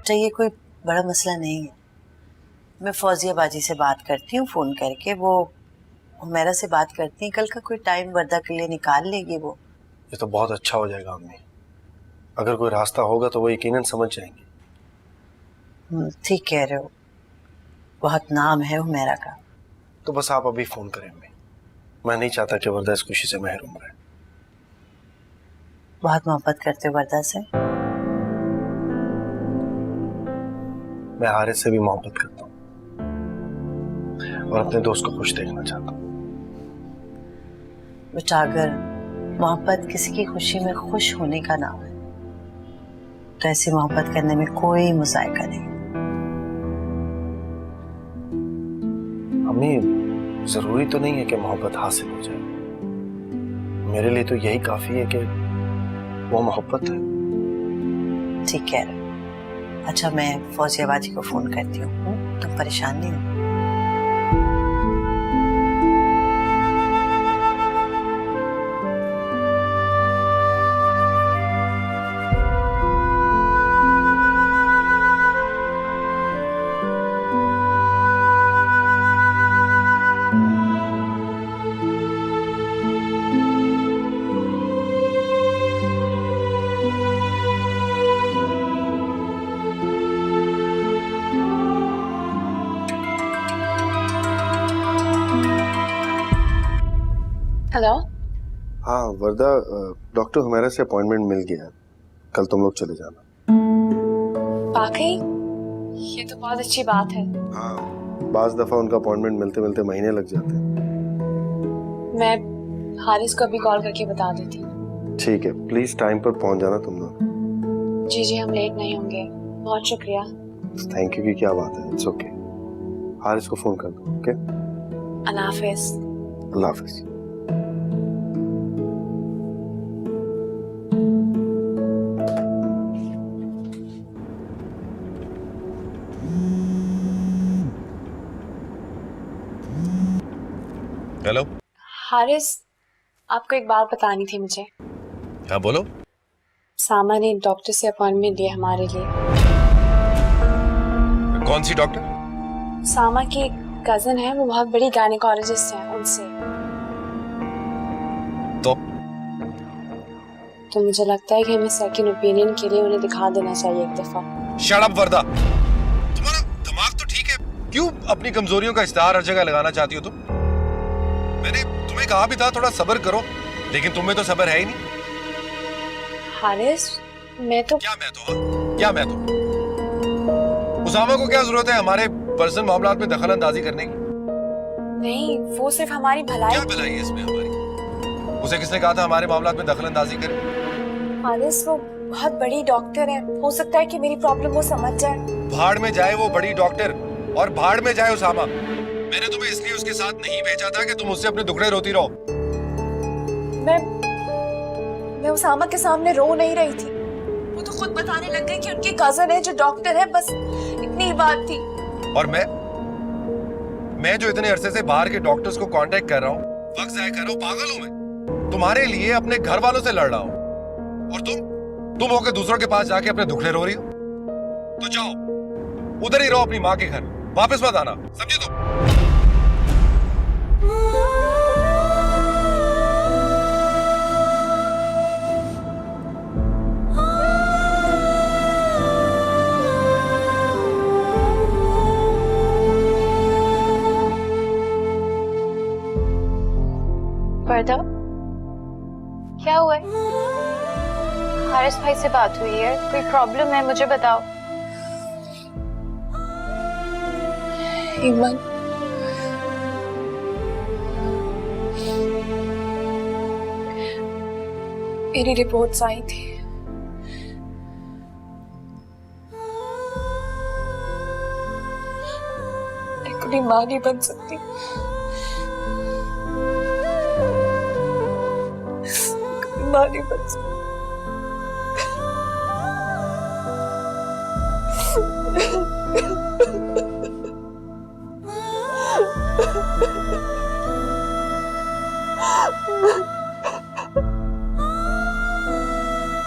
तो ये कोई बड़ा मसला नहीं है। मैं फौजिया बाजी से बात करती हूँ फ़ोन करके, वो हुमैरा से बात करती हैं, कल का कोई टाइम वर्दा के लिए निकाल लेगी वो। ये तो बहुत अच्छा हो जाएगा अम्मी। अगर कोई रास्ता होगा तो वो यकीनन समझ जाएंगे। ठीक कह रहे हो, बहुत नाम है हुमैरा का। तो बस आप अभी फोन करें अम्मी। मैं नहीं चाहता कि वर्दा इस खुशी से महरूम रहे। बहुत मोहब्बत करते हो वर्दा से? मैं हारिस से भी मोहब्बत करता हूँ और अपने दोस्त को खुश देखना चाहता हूँ। बेटा, अगर मोहब्बत किसी की खुशी में खुश होने का नाम है तो ऐसी मोहब्बत करने में कोई मुज़ायका नहीं। अम्मी, जरूरी तो नहीं है कि मोहब्बत हासिल हो जाए। मेरे लिए तो यही काफी है कि वो मोहब्बत है। ठीक कह रहे हो। अच्छा, मैं फौजिया बाजी को फोन करती हूँ, तुम परेशान नहीं हो? हेलो। हाँ वर्दा, डॉक्टर हुमैरा से अपॉइंटमेंट मिल गया। कल तुम लोग चले जाना। वाकई? ये तो बहुत अच्छी बात है। हाँ, बाज दफा उनका अपॉइंटमेंट मिलते मिलते महीने लग जाते हैं। मैं हारिस को अभी कॉल करके बता देती हूँ। ठीक है, प्लीज टाइम पर पहुंच जाना तुम लोग। जी जी, हम लेट नहीं होंगे। बहुत शुक्रिया। थैंक यू की क्या बात है, इट्स ओके। हारिस को फोन कर दो। ओके, अल्लाह हाफिज। अल्लाह हाफिज। हेलो हारिस, आपको एक बात बतानी थी मुझे। हाँ बोलो। सामा ने डॉक्टर से अपॉइंटमेंट लिया हमारे लिए। कौन सी डॉक्टर? सामा की कजन है, वो बहुत बड़ी गायनेकोलॉजिस्ट है, उनसे। तो मुझे लगता है कि हमें सेकंड ओपिनियन के लिए उन्हें दिखा देना चाहिए एक दफा। शट अप वर्दा, तुम्हारा दिमाग तो ठीक है, क्यों अपनी कमजोरियों का इस्तेहार हर जगह लगाना चाहती हो तुम? मैंने तुम्हें कहा भी था थोड़ा सब्र करो, लेकिन तुम्हें तो सब्र है ही नहीं। हारिस, मैं तो उसामा को क्या जरूरत है हमारे पर्सनल मामलात में दखल अंदाजी करने की? नहीं, वो सिर्फ हमारी भलाई। क्या भलाई है इसमें हमारी? उसे किसने कहा था हमारे मामलात में दखल अंदाजी करे? हारिस, वो बहुत बड़ी डॉक्टर है, हो सकता है कि मेरी प्रॉब्लम वो समझ जाए। भाड़ में जाए वो बड़ी डॉक्टर और भाड़ में जाए उसामा। मैंने तुम्हें इसलिए उसके साथ नहीं भेजा था कि तुम उससे अपने दुखड़े रोती रहो। मैं उसामा के सामने रो नहीं रही थी। वो तो खुद बताने लग गई कि उनकी कजन है जो डॉक्टर है, बस इतनी ही बात थी। और मैं जो इतने अरसे से बाहर के डॉक्टर्स को कांटेक्ट कर रहा हूँ, वक्त जाया कर रहा हूँ, पागल हूँ मैं? तुम्हारे लिए अपने घर वालों से लड़ रहा हूँ और तुम होकर दूसरों के पास जाके अपने दुखड़े रो रही हो। तो जाओ उधर ही रहो अपनी माँ के घर, वापस मत आना, समझे तुम? वर्दा, क्या हुआ है? हारिस भाई से बात हुई है? कोई प्रॉब्लम है? मुझे बताओ। ईमान, मेरी रिपोर्ट्स आई थी। मैं कभी मां नहीं बन सकती। मां नहीं बन सकती।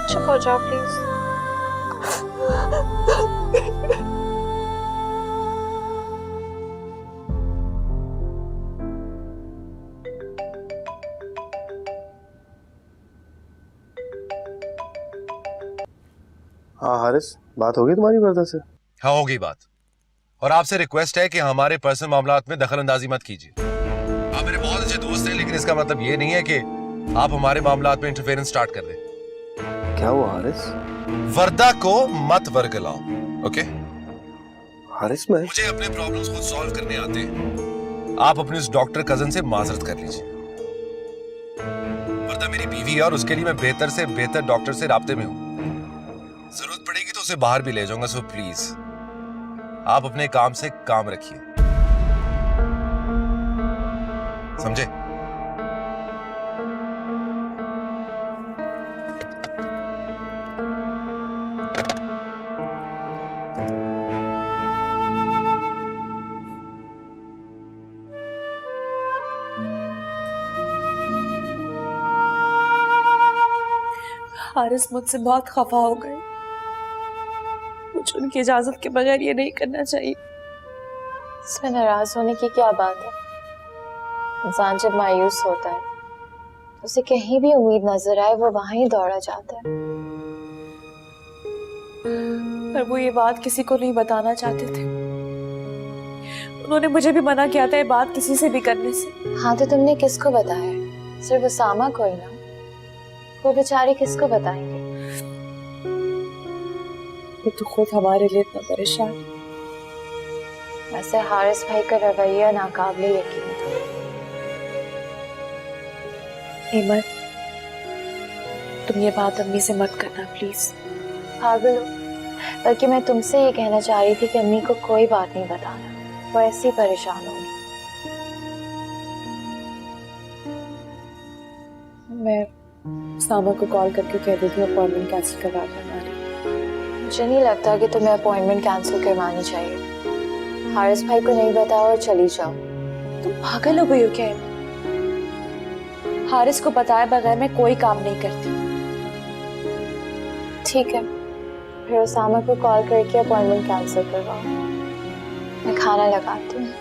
चुप हो जाओ प्लीज। हाँ हारिस, बात होगी तुम्हारी वर्दा से? हाँ होगी बात, और आपसे रिक्वेस्ट है कि हमारे पर्सनल मामलात में दखल अंदाजी मत कीजिए। आप मेरे बहुत अच्छे दोस्त हैं, लेकिन इसका मतलब ये नहीं है कि आप हमारे मामलात में इंटरफेरेंस स्टार्ट कर दें। क्या हुआ हारिस? वर्दा को मत वर्गलाओ, ओके? हारिस मैं मुझे अपने प्रॉब्लम्स खुद सॉल्व करने आते हैं। आप अपने उस डॉक्टर कजन से माजरत कर लीजिए। वर्दा मेरी बीवी है और उसके लिए मैं बेहतर से बेहतर डॉक्टर से राब्ते में हूं। जरूरत पड़ेगी तो उसे बाहर भी ले जाऊंगा, सो प्लीज आप अपने काम से काम रखिए, समझे? हारिस मुझसे बहुत खफा हो गए। मुझे उनकी इजाजत के बगैर ये नहीं करना चाहिए। इसमें नाराज होने की क्या बात है? इंसान जब मायूस होता है उसे कहीं भी उम्मीद नजर आए वो वहां ही दौड़ा जाता है। पर वो ये बात किसी को नहीं बताना चाहते थे। उन्होंने मुझे भी मना किया था ये बात किसी से भी करने से। हाँ तो तुमने किसको बताया? सिर्फ उसामा को ही ना? वो बेचारे किसको बताएंगे? वो तो खुद हमारे लिए इतना परेशान। वैसे हारिस भाई का रवैया नाकाबिले यकीन था। हिम्मत, तुम ये बात अम्मी से मत करना प्लीज। पागल हो? बल्कि मैं तुमसे ये कहना चाह रही थी कि अम्मी को कोई बात नहीं बताना, वो ऐसी परेशान होगी। मैं सामा को कॉल करके कह देती हूँ अपॉइंटमेंट कैंसिल करवा दें हमारी। मुझे नहीं लगता कि तुम्हें अपॉइंटमेंट कैंसिल करवानी चाहिए। हारिस भाई को नहीं बताओ और चली जाओ। तुम पागल हो गई हो क्या? हारिस को बताए बगैर मैं कोई काम नहीं करती। ठीक है, फिर उसामा को कॉल करके अपॉइंटमेंट कैंसिल करवाओ। मैं खाना लगाती हूँ।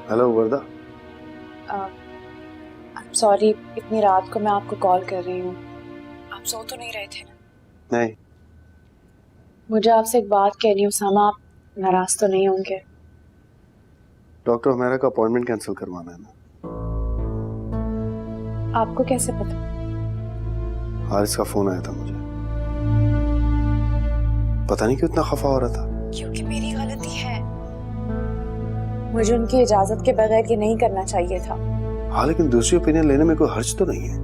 हेलो वर्दा। सॉरी, इतनी रात को मैं आपको कॉल कर रही हूँ। आप सो तो नहीं रहे थे ना? नहीं। मुझे आपसे एक बात कहनी है उसामा, आप नाराज तो नहीं होंगे? डॉक्टर हुमैरा का अपॉइंटमेंट कैंसिल करवाना है ना। आपको कैसे पता? हारिस का फोन आया था मुझे। पता नहीं क्यों इतना खफा हो रहा था। क्योंकि मेरी गलती है। मुझे उनकी इजाजत के बगैर ये नहीं करना चाहिए था। हाँ लेकिन दूसरी ओपिनियन लेने में कोई हर्ज तो नहीं है।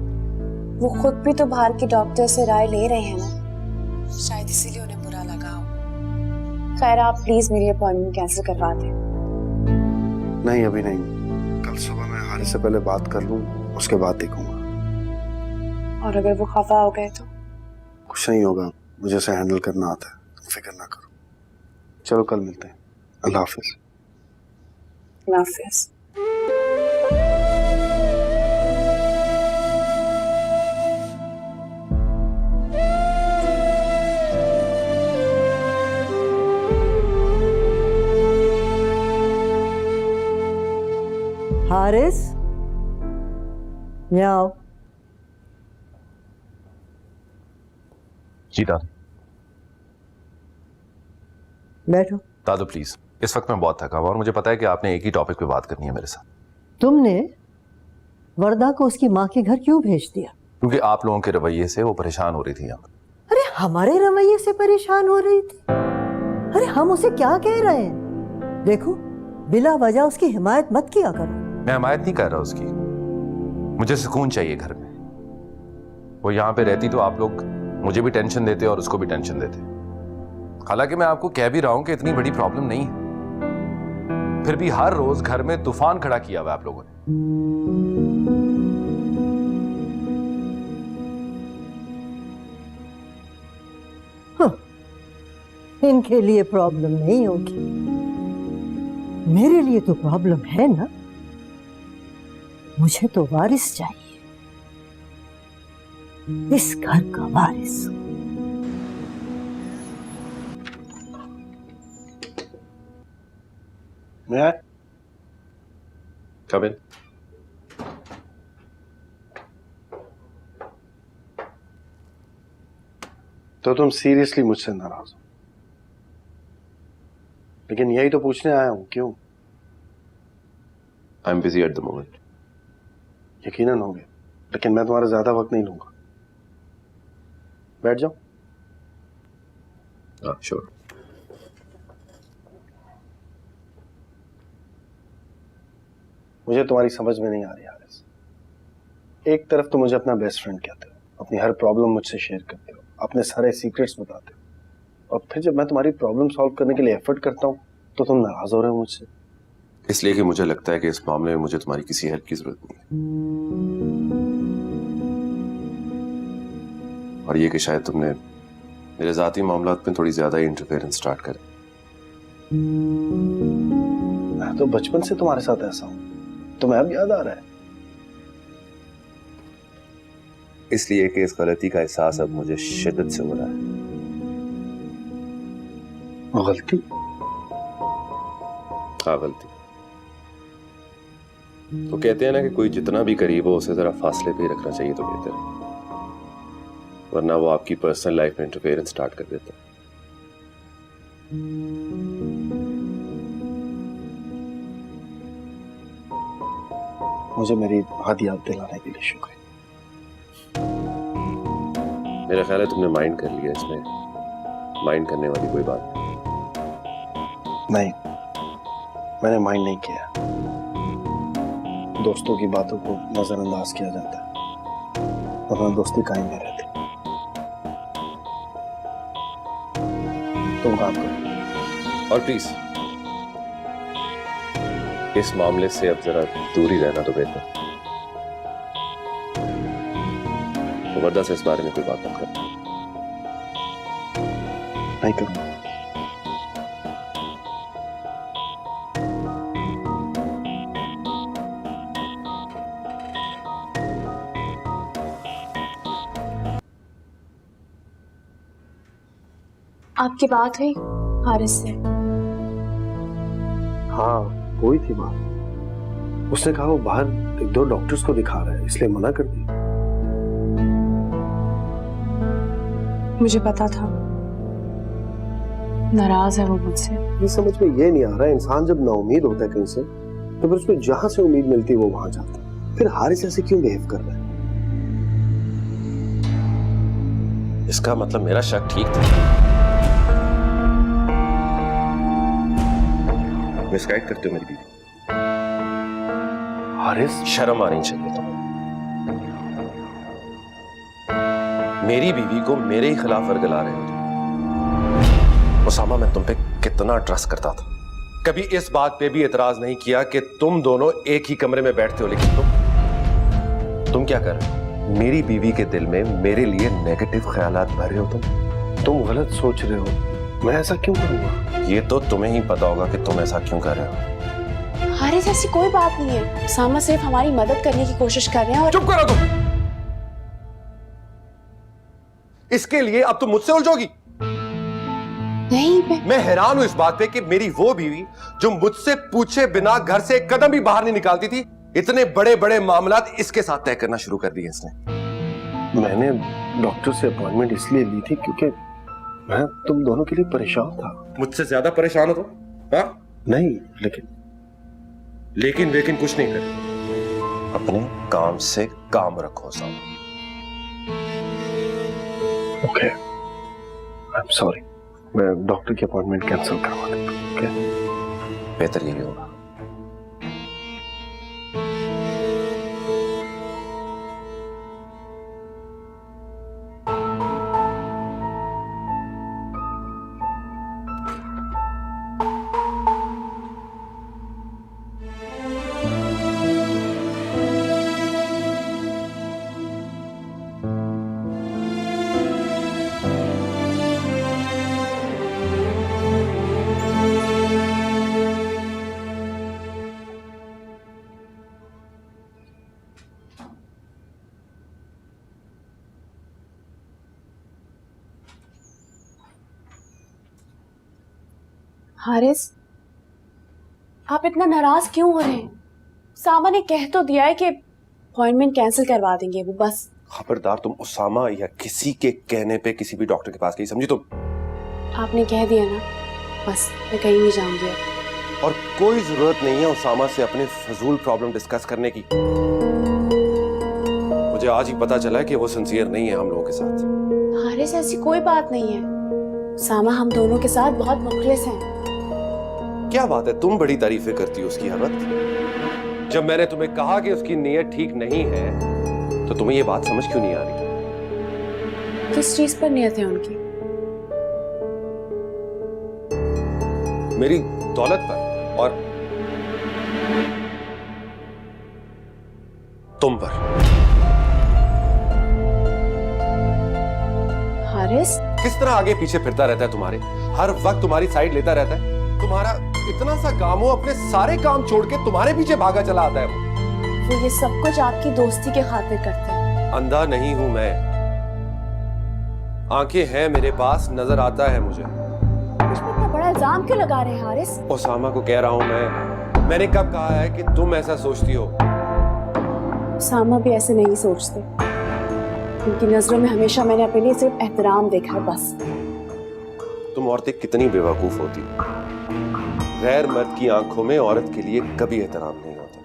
वो खुद भी तो बाहर के डॉक्टर से राय ले रहे हैं ना, शायद इसीलिए उन्हें बुरा लगा हो। खैर आप प्लीज मेरी अपॉइंटमेंट कैंसिल करवा दें। नहीं अभी नहीं, कल सुबह मैं हारिस से पहले बात कर लूं, उसके बाद देखूंगा। और अगर वो खफा हो गए तो? कुछ नहीं होगा, मुझे उसे हैंडल करना आता है, फिक्र ना करो। चलो कल मिलते हैं। अल्लाह हाफिज। अल्लाह हाफिज। हारिस, यहाँ आओ। जी दादू। बैठो। दादू प्लीज, इस वक्त मैं बहुत थका हुआ और मुझे पता है कि आपने एक ही टॉपिक पे बात करनी है मेरे साथ। तुमने वर्दा को उसकी माँ के घर क्यों भेज दिया? क्योंकि आप लोगों के रवैये से वो परेशान हो रही थी। यहाँ अरे हमारे रवैये से परेशान हो रही थी? अरे हम उसे क्या कह रहे हैं? देखो, बिला वजह उसकी हिमायत मत किया करो। मैं हिमायत नहीं कर रहा उसकी, मुझे सुकून चाहिए घर में। वो यहाँ पे रहती तो आप लोग मुझे भी टेंशन देते और उसको भी टेंशन देते। हालांकि मैं आपको कह भी रहा हूं कि इतनी बड़ी प्रॉब्लम नहीं है, फिर भी हर रोज घर में तूफान खड़ा किया हुआ आप लोगों ने। हाँ, इनके लिए प्रॉब्लम नहीं होगी, मेरे लिए तो प्रॉब्लम है ना। मुझे तो वारिस चाहिए, इस घर का वारिस। मैं Come in. तो तुम सीरियसली मुझसे नाराज हो? लेकिन यही तो पूछने आया हूं, क्यों? I'm busy at the moment. यकीनन हो गया, लेकिन मैं तुम्हारा ज्यादा वक्त नहीं लूंगा। बैठ जाओ। हाँ, sure. मुझे तुम्हारी समझ में नहीं आ रही हारिस। एक तरफ तो मुझे अपना बेस्ट फ्रेंड कहते हो, अपनी हर प्रॉब्लम मुझसे शेयर करते हो, अपने सारे सीक्रेट्स बताते हो, और फिर जब मैं तुम्हारी प्रॉब्लम सॉल्व करने के लिए एफर्ट करता हूँ तो तुम नाराज हो रहे हो मुझसे। इसलिए कि मुझे लगता है कि इस मामले में मुझे तुम्हारी किसी हेल्प की जरूरत नहीं है, और ये कि शायद तुमने मेरे जाती मामलात में थोड़ी ज्यादा ही इंटरफेरेंस स्टार्ट कर। मैं तो बचपन से तुम्हारे साथ ऐसा हूं, तुम्हें अब याद आ रहा है? इसलिए कि इस गलती का एहसास अब मुझे शिद्दत से हो रहा है। गलती? हाँ, गलती। तो कहते हैं ना कि कोई जितना भी करीब हो उसे जरा फासले पे ही रखना चाहिए तो बेहतर है, वरना वो आपकी पर्सनल लाइफ में इंटरफेरेंस स्टार्ट कर देता है। मुझे मेरी बात याद दिलाने के लिए शुक्रिया। मेरा ख्याल है तुमने माइंड कर लिया, इसमें माइंड करने वाली कोई बात नहीं, मैंने माइंड नहीं किया। दोस्तों की बातों को नजरअंदाज किया जाता है, वरना दोस्ती कायम नहीं रहती। तुम काम करो। और प्लीज इस मामले से अब जरा दूरी रहना तो बेहतर। तो वरदा से इस बारे में कोई बात मत कर। नहीं करूंगा। आपकी बात हुई हारिस से? हाँ, हुई थी बात। उसने कहा वो बाहर एक दो डॉक्टर्स को दिखा रहा है, इसलिए मना कर दिया। मुझे पता था नाराज है वो मुझसे। ये समझ में ये नहीं आ रहा है, इंसान जब नाउम्मीद होता है कहीं से तो फिर उसको जहां से उम्मीद मिलती है वो वहां जाता है। फिर हारिस ऐसे क्यों बिहेव कर रहा है? इसका मतलब मेरा शक ठीक था। मिसगाइड करते हो मेरी बीवी। हारिस, शर्म आनी चाहिए तुम्हें। मेरी बीवी को मेरे ही खिलाफ वर्गला रहे हो तुम। उसामा, मैं तुम पे कितना ट्रस्ट करता था, कभी इस बात पे भी एतराज नहीं किया कि तुम दोनों एक ही कमरे में बैठते हो, लेकिन तुम क्या कर रहे हो? मेरी बीवी के दिल में मेरे लिए नेगेटिव ख्यालात भर रहे हो तुम गलत सोच रहे हो। मैं ऐसा क्यों करूंगा? ये तो तुम्हें ही पता होगा कि तुम ऐसा क्यों कर रहे हो। हारिस, ऐसी कोई बात नहीं है। उसामा सिर्फ हमारी मदद करने की कोशिश कर रहे हैं। और चुप करो तुम। इसके लिए अब तुम मुझसे उलझोगी? नहीं, मैं हैरान हूं इस बात पे कि मेरी वो बीवी जो मुझसे पूछे बिना घर से एक कदम भी बाहर नहीं निकालती थी, इतने बड़े बड़े मामलात इसके साथ तय करना शुरू कर दिए इसने। मैंने डॉक्टर से अपॉइंटमेंट इसलिए ली थी क्योंकि मैं तुम दोनों के लिए परेशान था। मुझसे ज्यादा परेशान हो तुम? हाँ? नहीं, लेकिन कुछ नहीं करे। अपने काम से काम रखो साहब। Okay, I am sorry. मैं डॉक्टर की अपॉइंटमेंट कैंसिल करवा देता हूं। ओके, बेहतर यही होगा। हारिस, आप इतना नाराज क्यों हो रहे हैं? सामा ने कह तो दिया है कि अपॉइंटमेंट कैंसिल करवा देंगे वो, बस। खबरदार तुम उसामा या किसी के कहने पे किसी भी डॉक्टर के पास गई, समझी तुम? आपने कह दिया ना, बस मैं कहीं नहीं जाऊंगी अब। और कोई जरूरत नहीं है उसामा से अपने फजूल प्रॉब्लम डिस्कस करने की। मुझे आज ही पता चला है कि वो सिंसियर नहीं है हम लोगों के साथ। हारिस, ऐसी कोई बात नहीं है। सामा हम दोनों के साथ बहुत मुखलिस हैं। क्या बात है, तुम बड़ी तारीफें करती हो उसकी हर वक्त। जब मैंने तुम्हें कहा कि उसकी नीयत ठीक नहीं है तो तुम्हें ये बात समझ क्यों नहीं आ रही? किस चीज पर नियत है उनकी? मेरी दौलत पर और तुम पर। हारिस, किस तरह आगे पीछे फिरता रहता है तुम्हारे, हर वक्त तुम्हारी साइड लेता रहता है। तुम्हारा इतना सा काम हो, अपने सारे काम छोड़ के तुम्हारे पीछे भागा चला आता है वो ये सब कुछ आपकी दोस्ती के खातिर करते हैं। अंधा नहीं हूं मैं, आंखें हैं मेरे पास, नजर आता है मुझे। मुझ पर इतना बड़ा इल्जाम क्यों लगा रहे हैं हारिस? ओसामा को कह रहा हूं मैंने कब कहा है कि तुम ऐसा सोचती हो? सामा भी ऐसे नहीं सोचते। उनकी नजरों में हमेशा मैंने अपने लिए सिर्फ एहतराम देखा है, बस। तुम औरतें कितनी बेवकूफ होती, गैर मर्द की आंखों में औरत के लिए कभी एहतराम नहीं होता।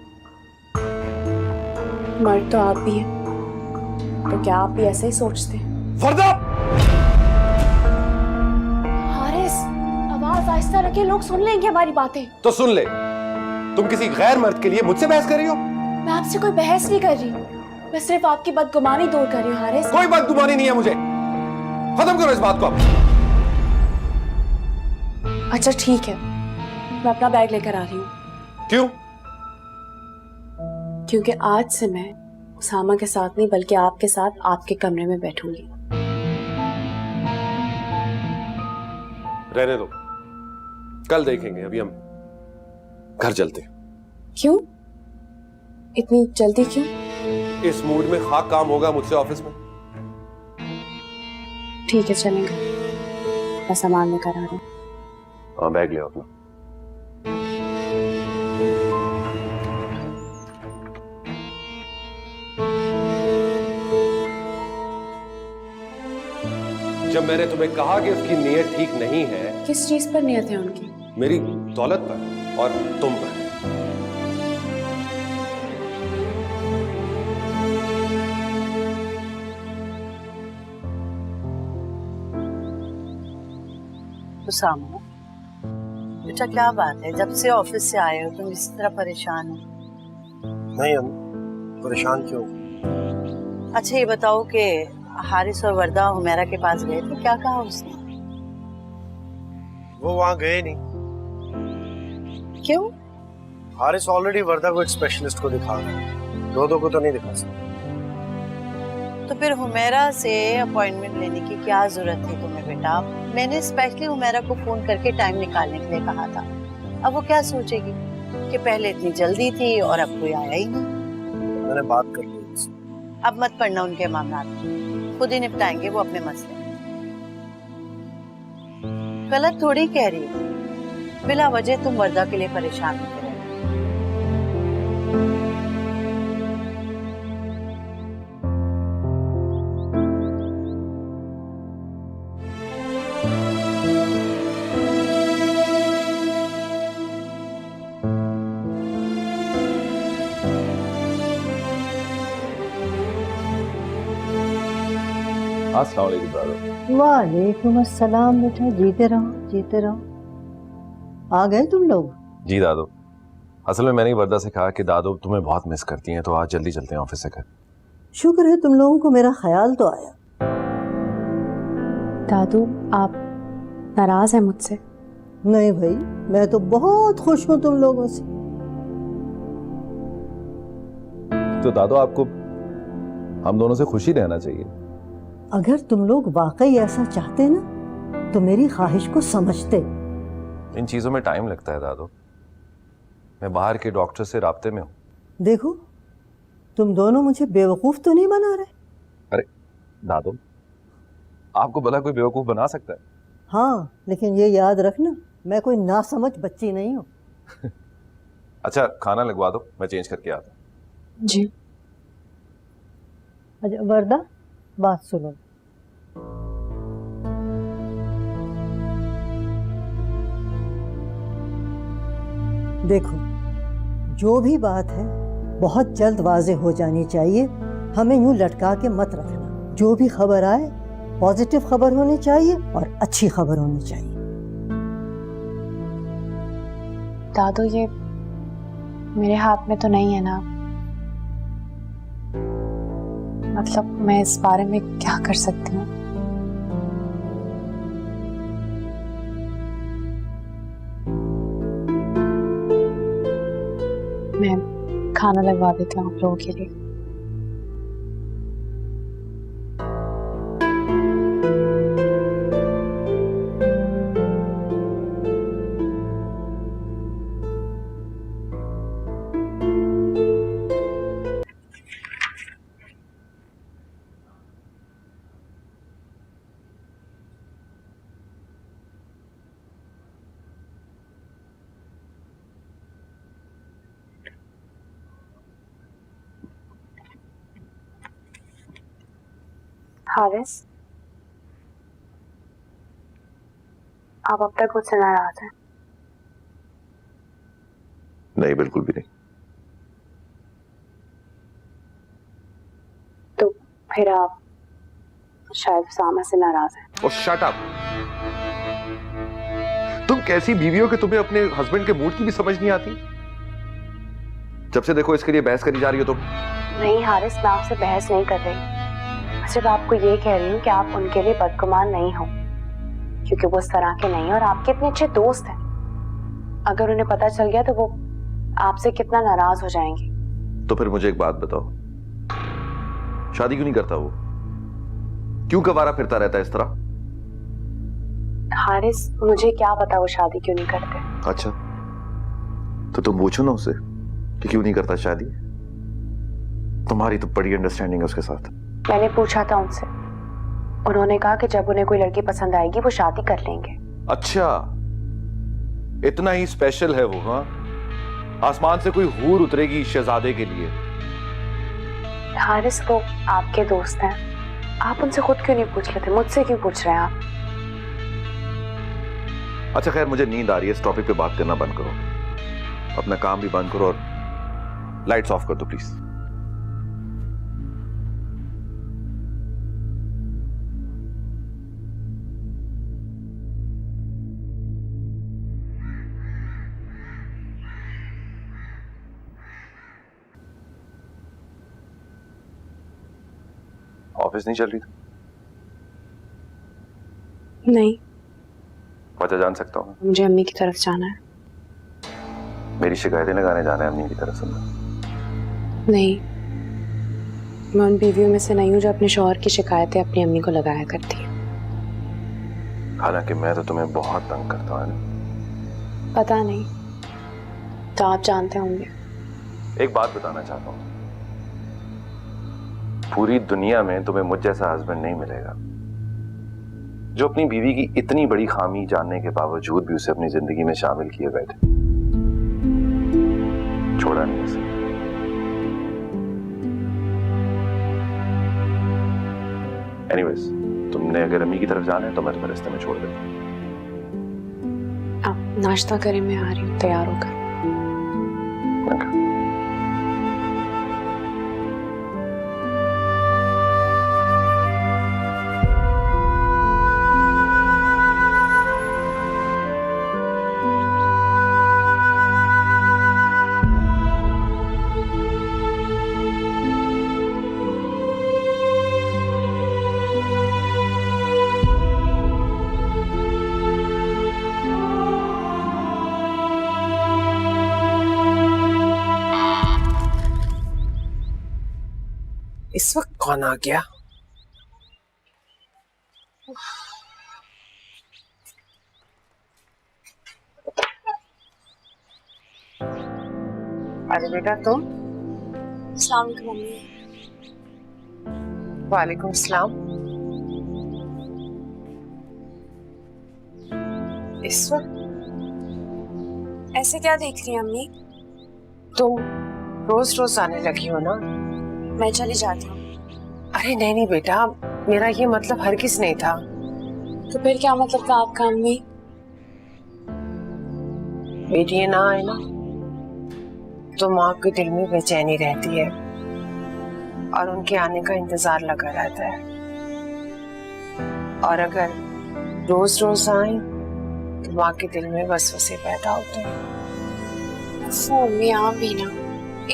मर्द तो आप भी हैं, तो क्या आप भी ऐसे ही सोचते हैं? वर्दा! हारिस, आवाज आहिस्ता रखिए, लोग सुन लेंगे हमारी बातें। तो सुन ले, तुम किसी गैर मर्द के लिए मुझसे बहस कर रही हो? मैं आपसे कोई बहस नहीं कर रही, मैं सिर्फ आपकी बदगुमानी दूर कर रही हूँ हारिस। कोई बदगुमानी नहीं है मुझे, खत्म करो इस बात को अब। अच्छा ठीक है, मैं अपना बैग लेकर आ रही हूँ। क्यों? क्योंकि आज से मैं उसामा के साथ नहीं बल्कि आपके साथ आपके कमरे में बैठूंगी। रहने दो, कल देखेंगे, अभी हम घर चलते हैं। क्यों? इतनी जल्दी क्यों? इस मूड में खाक काम होगा मुझसे ऑफिस में। ठीक है चलेंगे, मैं सामान लेकर आ रही हूँ। हाँ, बैग ले आओ अपना। जब मैंने तुम्हें कहा कि उसकी नीयत ठीक नहीं है। किस चीज पर नियत है उनकी? मेरी दौलत पर और तुम पर। उसामा, बेटा क्या बात है, जब से ऑफिस से आए हो तुम इस तरह परेशान हो? नहीं हम परेशान क्यों? अच्छा ये बताओ कि हारिस और वर्दा हुमैरा के पास गए थे, क्या कहा उसने? वो वहां गए नहीं। क्यों? हारिस ऑलरेडी वर्दा को एक स्पेशलिस्ट को दिखा रहा है, दो को तो नहीं दिखा सकता। तो फिर हुमैरा से अपॉइंटमेंट लेने की क्या जरूरत थी तुम्हें बेटा? मैंने स्पेशली हुमैरा को फोन करके टाइम निकालने के लिए कहा था। अब वो क्या सोचेगी कि पहले इतनी जल्दी थी और अब कोई आया ही नहीं। मैंने बात कर ली उससे। अब मत पड़ना उनके मामला, खुद ही निपटाएंगे वो अपने मसले। गलत थोड़ी कह रही है, बिला वजह तुम वर्दा के लिए परेशान होते रहे। अस्सलाम वालेकुम दादू। वालेकुम अस्सलाम बेटा, जीते रहो जीते रहो। आ गए तुम लोग? जी दादू, असल में मैंने वर्दा से कहा कि दादू तुम्हें बहुत मिस करती हैं, तो आज जल्दी चलते हैं ऑफिस से घर। शुक्र है तुम लोगों को मेरा ख्याल तो आया। दादू, आप नाराज हैं मुझसे? नहीं भाई, मैं तो बहुत खुश हूँ तुम लोगों से। तो दादू आपको हम दोनों से खुशी रहना चाहिए। अगर तुम लोग वाकई ऐसा चाहते ना तो मेरी ख्वाहिश को समझते। इन चीज़ों में टाइम लगता है दादू, मैं बाहर के डॉक्टर से राब्ते में हूँ। देखो, तुम दोनों मुझे बेवकूफ़ तो नहीं बना रहे? अरे दादू, आपको भला कोई बेवकूफ़ बना सकता है? हाँ, लेकिन ये याद रखना मैं कोई नासमझ बच्ची नहीं हूँ। अच्छा खाना लगवा दो, मैं चेंज करके आता हूँ। जी। अच्छा वरदा, बात सुनो। देखो, जो भी बात है बहुत जल्द वाजे हो जानी चाहिए। हमें यूं लटका के मत रखना। जो भी खबर आए पॉजिटिव खबर होनी चाहिए और अच्छी खबर होनी चाहिए। दादू ये मेरे हाथ में तो नहीं है ना, मतलब मैं इस बारे में क्या कर सकती हूँ? मैं खाना लगवा देती हूँ आप लोगों के लिए। हारिस, आप अब तक मुझसे नाराज हैं? नहीं, बिल्कुल भी नहीं। तो फिर आप शायद उसामा से नाराज हैं। ओ शट अप। तुम कैसी बीवी हो कि तुम्हें अपने हस्बैंड के मूड की भी समझ नहीं आती? जब से देखो इसके लिए बहस करी जा रही हो तुम। नहीं हारिस, मैं आपसे बहस नहीं कर रही, सिर्फ आपको ये कह रही हूँ कि आप उनके लिए बदगुमान नहीं हो, क्योंकि वो उस तरह के नहीं और आपके इतने अच्छे दोस्त हैं। अगर उन्हें पता चल गया तो वो आपसे कितना नाराज हो जाएंगे। तो फिर मुझे एक बात बताओ, शादी क्यों नहीं करता वो? क्यों कवारा फिरता रहता है इस तरह? हारिस, मुझे क्या पता वो शादी क्यों नहीं करते। अच्छा, तो तुम पूछो ना उसे कि क्यों नहीं करता शादी। तुम्हारी तो बड़ी अंडरस्टैंडिंग है उसके साथ। मैंने पूछा था उनसे, उन्होंने कहा कि जब उन्हें कोई लड़की पसंद आएगी वो शादी कर लेंगे। अच्छा, इतना ही स्पेशल है वो? हाँ, आसमान से कोई हूर उतरेगी शहजादे के लिए? हारिस, वो आपके दोस्त हैं, आप उनसे खुद क्यों नहीं पूछ लेते? मुझसे क्यों पूछ रहे हैं आप? अच्छा खैर, मुझे नींद आ रही है, इस टॉपिक पे बात करना बंद करो, अपना काम भी बंद करो और लाइट्स ऑफ कर दो प्लीज। ऑफिस नहीं चल रही थी? नहीं, वजह जान सकता हूँ? मुझे अम्मी की तरफ जाना है। मेरी शिकायतें लगाने जाना है अम्मी की तरफ से? नहीं, मैं उन बीवियों में से नहीं हूँ जो अपने शौहर की शिकायतें अपनी अम्मी को लगाया करती है। हालांकि मैं तो तुम्हें बहुत तंग करता हूँ ना। पता नहीं, तो आप जानते होंगे। एक बात बताना चाहता हूँ, पूरी दुनिया में तुम्हें मुझ जैसा हस्बैंड नहीं मिलेगा जो अपनी बीवी की इतनी बड़ी खामी जानने के बावजूद भी उसे अपनी जिंदगी में शामिल किए बैठे, छोड़ा नहीं उसे। एनीवेज, तुमने अगर अम्मी की तरफ जाना है तो मैं तुम्हें रास्ते में छोड़ दूंगा। आप नाश्ता करें, मैं आ रही हूँ तैयार होकर। इस वक्त कौन आ गया? अरे बेटा तुम? अस्सलाम वालेकुम मम्मी। वालेकुम सलाम। इस वक्त ऐसे क्या देख रही हैं अम्मी? तुम रोज रोज आने लगी हो ना। मैं चली जाती हूँ। अरे नहीं नहीं बेटा, मेरा ये मतलब हरगिज नहीं था। तो फिर क्या मतलब था आपका अम्मी? बेटी ये ना आए ना तो माँ के दिल में बेचैनी रहती है और उनके आने का इंतजार लगा रहता है। और अगर रोज रोज आए तो माँ के दिल में वसवसे पैदा होते हैं। मम्मी आप भी ना।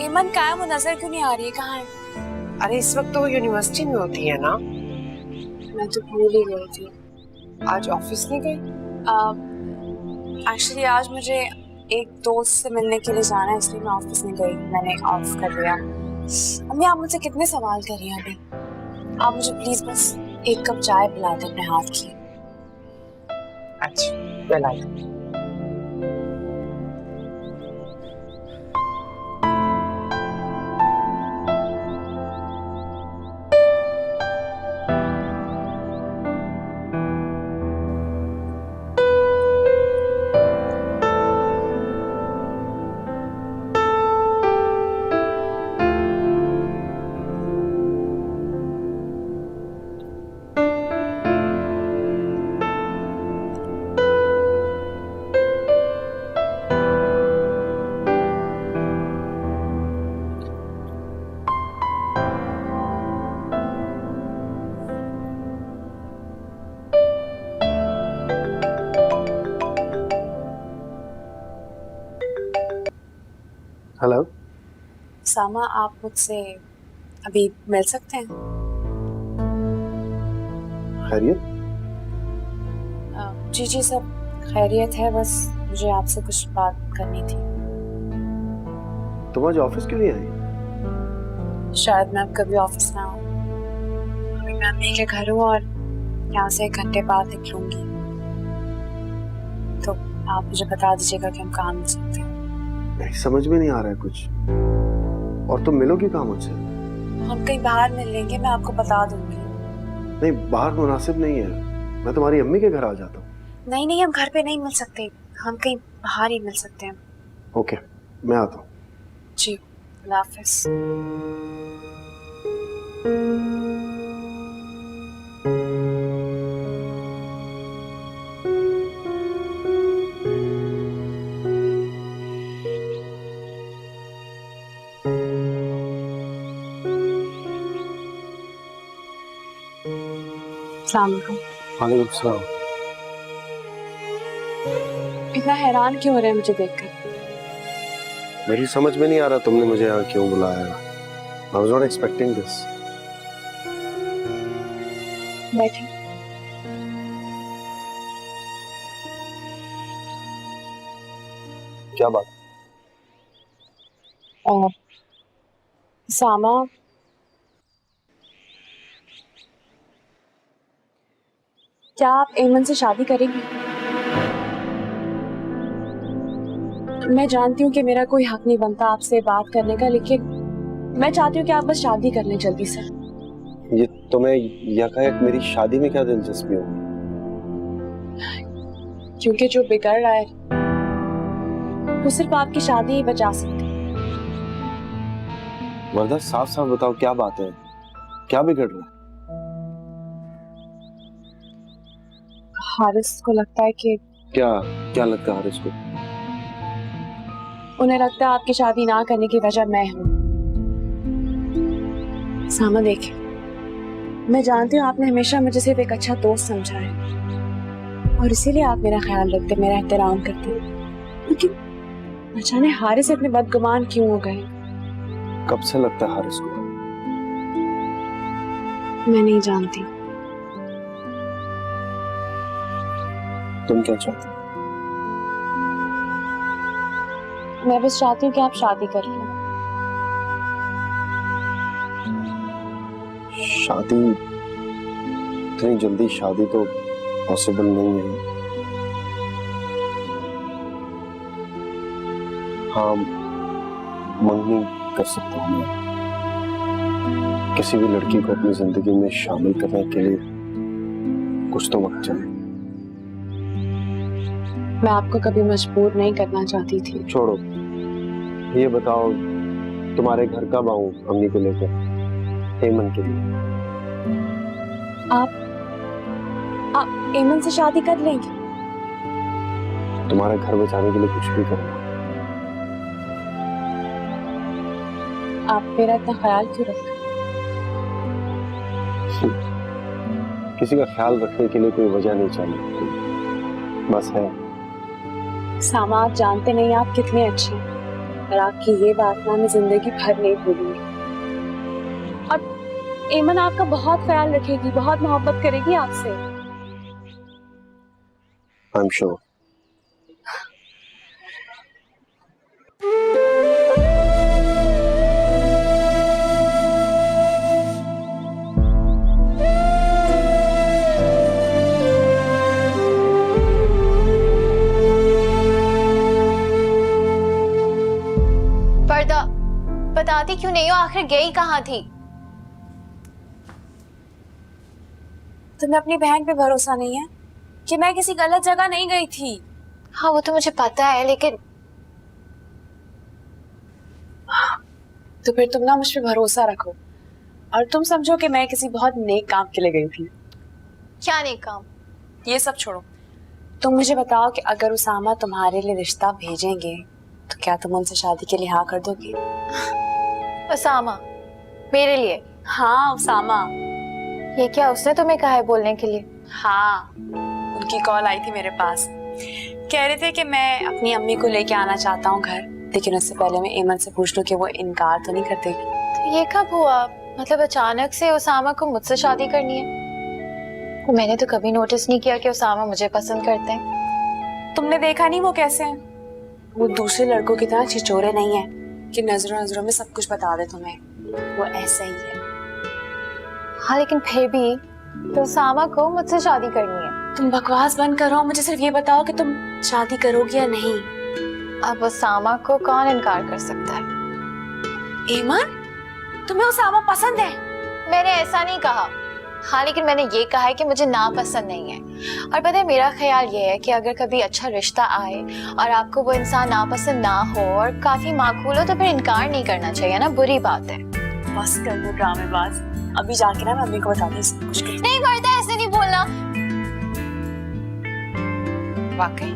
एमन क्या है, वो नजर क्यों नहीं आ रही है? कहाँ है? अरे इस वक्त तो वो यूनिवर्सिटी में होती है ना। मैं तो भूल ही गई थी। आज ऑफिस नहीं गई? एक्चुअली आज मुझे एक दोस्त से मिलने के लिए जाना है, इसलिए मैं ऑफिस नहीं गई। मैंने ऑफ कर दिया। अम्मी आप मुझसे कितने सवाल कर रही हैं अभी? आप मुझे प्लीज बस एक कप चाय पिला दे अपने हाथ की। अच्छा पिलाई। हेलो। सामा आप मुझसे अभी मिल सकते हैं? खैरियत? जी जी सब खैरियत है, बस मुझे आपसे कुछ बात करनी थी। तुम आज ऑफिस क्यों नहीं आई? शायद मैं अब कभी ऑफिस ना आऊँ। अभी मैं अम्मी के घर हूँ और यहाँ से 1 घंटे बाद निकलूंगी, तो आप मुझे बता दीजिएगा कि हम कहाँ मिल सकते हैं। नहीं समझ में नहीं आ रहा है कुछ। और तुम मिलोगी कहाँ मुझसे? हम कहीं बाहर मिल लेंगे, मैं आपको बता दूंगी। नहीं बाहर मुनासिब नहीं है, मैं तुम्हारी अम्मी के घर आ जाता हूँ। नहीं नहीं हम घर पे नहीं मिल सकते, हम कहीं बाहर ही मिल सकते हैं। ओके मैं आता हूँ। जी अल्लाह हाफिज। अस्सलाम वालेकुम। वालेकुम सलाम। इतना हैरान क्यों हो रहे हैं मुझे देखकर? मेरी समझ में नहीं आ रहा तुमने मुझे यहाँ क्यों बुलाया। I was not expecting this. बैठे। क्या बात? सामा क्या आप एमन से शादी करेंगी? मैं जानती हूँ कि मेरा कोई हक नहीं बनता आपसे बात करने का, लेकिन मैं चाहती हूँ कि आप बस शादी कर लें जल्दी से। ये तुम्हें यकायक मेरी शादी में क्या दिलचस्पी होगी? क्योंकि जो बिगड़ रहा है वो सिर्फ आपकी शादी ही बचा सकती है। वर्दा साफ साफ बताओ क्या बात है, क्या बिगड़ रहा है? हारिस को लगता है कि क्या क्या लगता है हारिस को? उन्हें लगता है आपकी शादी ना करने की वजह मैं हूँ। सामा देखें, मैं जानती हूँ आपने हमेशा मुझे सिर्फ एक अच्छा दोस्त समझा है और इसीलिए आप मेरा ख्याल रखते, मेरा एहतराम करते, लेकिन अचानक हारिस इतने बदगुमान क्यों हो गए? कब से लगता है हारिस को? मैं नहीं जानती। तुम क्या चाहते हो? मैं बस चाहती हूँ कि आप शादी कर लें। शादी? इतनी जल्दी शादी तो पॉसिबल नहीं है। हाँ मंगनी कर सकता हूँ मैं। किसी भी लड़की को अपनी जिंदगी में शामिल करने के लिए कुछ तो वक्त चाहिए। मैं आपको कभी मजबूर नहीं करना चाहती थी। छोड़ो, ये बताओ तुम्हारे घर कब आऊं अम्मी को लेकर हेमंत के लिए? आप एमन से शादी कर लेंगे? तुम्हारे घर बचाने के लिए कुछ भी करूंगा। आप मेरा इतना ख्याल क्यों रखते? किसी का ख्याल रखने के लिए कोई वजह नहीं चाहिए, बस है। सामा, आप जानते नहीं आप कितने अच्छे हैं और आपकी ये बात ना मैं जिंदगी भर नहीं भूलूंगी। और एमन आपका बहुत ख्याल रखेगी, बहुत मोहब्बत करेगी आपसे। I am sure. पर्दा, बताती क्यों नहीं हो? आखिर गई कहाँ थी? तुम्हें अपनी बहन पे भरोसा नहीं है कि मैं किसी गलत जगह नहीं गई थी? हाँ वो तो मुझे पता है, लेकिन तो फिर तुम ना मुझ पे भरोसा रखो और तुम समझो कि मैं किसी बहुत नेक काम के लिए गई थी। क्या नहीं काम? ये सब छोड़ो, तुम मुझे बताओ कि अगर उसामा तुम्हारे लिए रिश्ता भेजेंगे तो क्या तुम उनसे शादी के लिए हाँ कर दोगी? उसामा? मेरे लिए? हाँ उसामा। ये क्या उसने तुम्हें कहा है बोलने के लिए? हाँ, उनकी कॉल आई थी मेरे पास, कह रहे थे कि मैं अपनी अम्मी को लेके आना चाहता हूँ घर, लेकिन उससे पहले मैं एमन से पूछ लूं कि वो इनकार तो नहीं कर देगी। तो ये कब हुआ? मतलब अचानक से उसामा को मुझसे शादी करनी है? मैंने तो कभी नोटिस नहीं किया कि उसामा मुझे पसंद करते हैं। तुमने देखा नहीं वो कैसे हैं? वो दूसरे लड़कों की तरह छिचोरे नहीं है कि नजरों नजरों में सब कुछ बता दे तुम्हें। वो ऐसा ही है। हाँ लेकिन फिर भी तो उसामा को मुझसे शादी करनी है। तुम बकवास बंद करो, मुझे सिर्फ ये बताओ कि तुम शादी करोगी या नहीं। अब उसामा को कौन इनकार कर सकता है? एमन, तुम्हें उसामा पसंद है? मैंने ऐसा नहीं कहा। हाँ लेकिन मैंने ये कहा है कि मुझे नापसंद नहीं है। और पता है मेरा ख्याल ये है कि अगर कभी अच्छा रिश्ता आए और आपको वो इंसान नापसंद ना हो और काफी माकूल हो तो फिर इनकार नहीं करना चाहिए ना, बुरी बात है। बस कर दो ड्रामेबाज, अभी जाके ना मैं मम्मी को बताती हूँ सब कुछ। नहीं करता, ऐसे नहीं बोलना। वाकई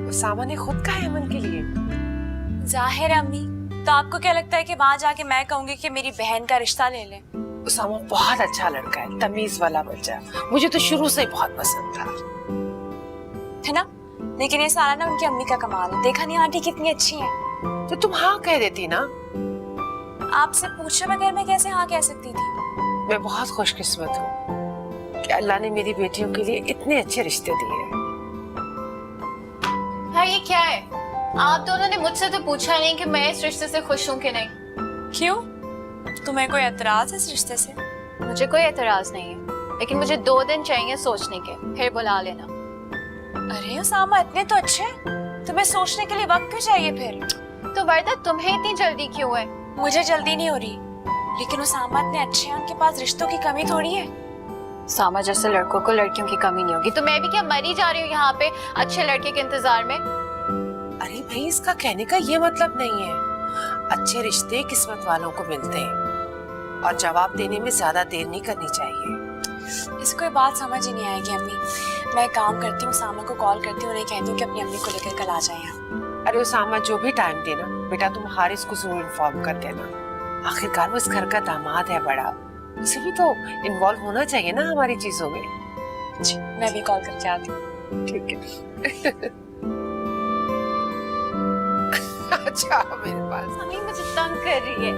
उसामा ने खुद कहा हेमन के लिए? जाहिर है अम्मी, तो आपको क्या लगता है कि वहां जाके मैं कहूंगी कि मेरी बहन का रिश्ता ले ले? उसामा बहुत अच्छा लड़का है, तमीज वाला बच्चा, मुझे तो शुरू से ही बहुत पसंद था। है ना? लेकिन ये सारा ना उनकी अम्मी का कमाल है। देखा नहीं आंटी कितनी अच्छी है? तो तुम हाँ कह देती ना। आपसे पूछे बगैर मैं कैसे हाँ कह सकती थी? मैं बहुत खुशकिस्मत हूँ कि अल्लाह ने मेरी बेटियों के लिए इतने अच्छे रिश्ते दिए हैं। हाँ ये क्या है? आप दोनों ने मुझसे तो पूछा नहीं कि मैं इस रिश्ते से खुश हूँ कि नहीं। क्यों? तुम्हें कोई एतराज है इस रिश्ते से? मुझे कोई एतराज नहीं है, लेकिन मुझे 2 दिन चाहिए सोचने के, फिर बुला लेना। अरे उसामा इतने तो अच्छे, तुम्हें सोचने के लिए वक्त क्यों चाहिए फिर? तो वर्दा तुम्हें इतनी जल्दी क्यों है? मुझे जल्दी नहीं हो रही, लेकिन उसामा इतने अच्छे हैं, उनके पास रिश्तों की कमी थोड़ी है। सामा जैसे लड़कों को लड़कियों की कमी नहीं होगी, तो मैं भी क्या मरी जा रही हूँ यहाँ पे अच्छे लड़के के इंतजार में? अरे भाई इसका कहने का ये मतलब नहीं है, अच्छे रिश्ते किस्मत वालों को मिलते हैं और जवाब देने में ज्यादा देर नहीं करनी चाहिए। इसको ये बात समझ ही नहीं आएगी अम्मी। मैं काम करती हूँ, सामा को कॉल करती हूँ, उन्हें कहती हूँ कि अपनी अम्मी को लेकर कल आ जाए यहाँ। अरे उसामा जो भी टाइम देना बेटा, तुम हारिस को जरूर इन्फॉर्म कर देना। आखिरकार वो इस घर का दामाद है बड़ा, उसे भी तो इन्वॉल्व होना चाहिए ना हमारी चीजों में। जी, मैं भी कॉल करके आती हूँ। ठीक है। अच्छा मेरे पास मम्मी मुझे तंग कर रही है।